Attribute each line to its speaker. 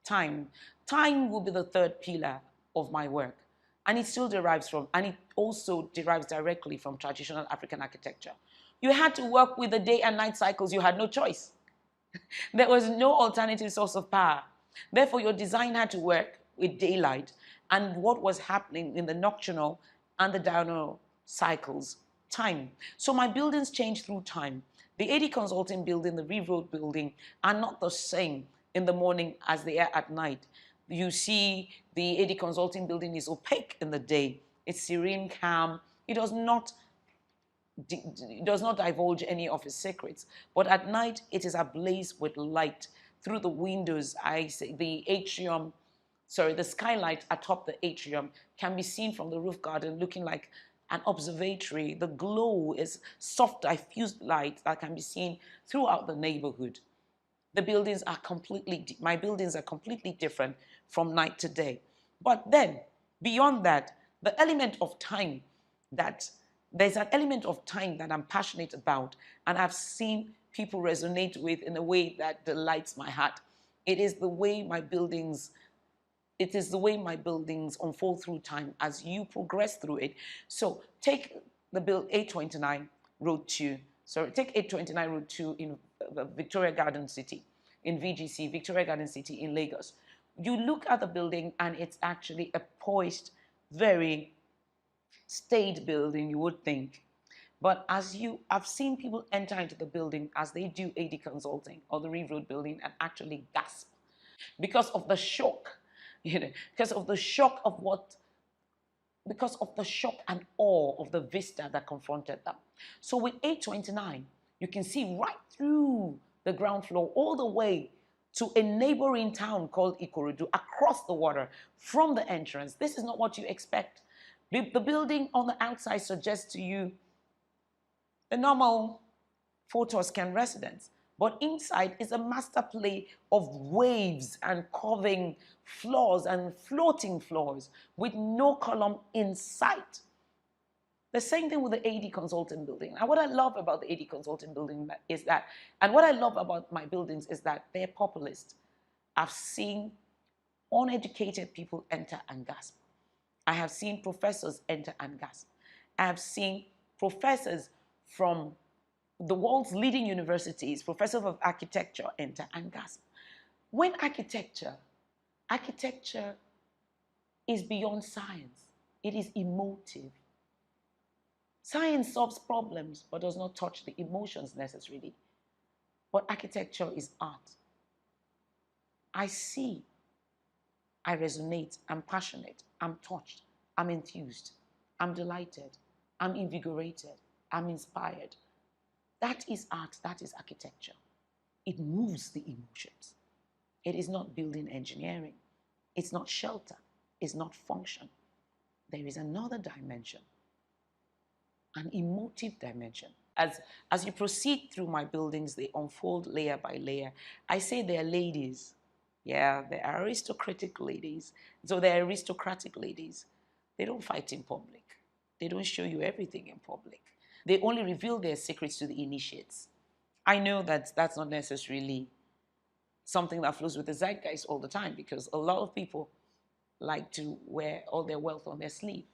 Speaker 1: Time. Time will be the third pillar of my work. And it still derives from, and it also derives directly from traditional African architecture. You had to work with the day and night cycles. You had no choice. There was no alternative source of power. Therefore, your design had to work with daylight and what was happening in the nocturnal and the diurnal cycles, time. So my buildings change through time. The AD Consulting building, the Reeve Road building are not the same in the morning as they are at night. You see the AD Consulting building is opaque in the day. It's serene, calm. It does not divulge any of his secrets. But at night, it is ablaze with light. Through the windows, I say the atrium, sorry, the skylight atop the atrium can be seen from the roof garden looking like an observatory. The glow is soft, diffused light that can be seen throughout the neighborhood. The buildings are my buildings are completely different from night to day. But then, beyond that, the element of time that there's an element of time that I'm passionate about and I've seen people resonate with in a way that delights my heart. It is the way my buildings unfold through time as you progress through it. So take the build 829 Road 2. Take 829 Road 2 in Victoria Garden City, in VGC, Victoria Garden City in Lagos. You look at the building and it's actually a poised, very staid building, you would think. But I've seen people enter into the building as they do AD Consulting or the Reeve Road building and actually gasp because of the shock, because of the shock and awe of the vista that confronted them. So with 829, you can see right through the ground floor all the way to a neighboring town called Ikorodu, across the water from the entrance. This is not what you expect. The building on the outside suggests to you the normal 4-Toscan residence, but inside is a master play of waves and curving floors and floating floors with no column in sight. The same thing with the AD Consulting building. And what I love about the AD Consulting building is that, and what I love about my buildings is that they're populist. I've seen uneducated people enter and gasp. I have seen professors enter and gasp. I have seen professors from the world's leading universities, professors of architecture, enter and gasp. When architecture is beyond science. It is emotive. Science solves problems but does not touch the emotions necessarily. But architecture is art. I see, I resonate, I'm passionate, I'm touched, I'm enthused, I'm delighted, I'm invigorated, I'm inspired. That is art, that is architecture. It moves the emotions. It is not building engineering. It's not shelter. It's not function. There is another dimension, an emotive dimension. As you proceed through my buildings, they unfold layer by layer. I say they're ladies. Yeah, they are aristocratic ladies. So they're aristocratic ladies. They don't fight in public. They don't show you everything in public. They only reveal their secrets to the initiates. I know that that's not necessarily something that flows with the zeitgeist all the time, because a lot of people like to wear all their wealth on their sleeve.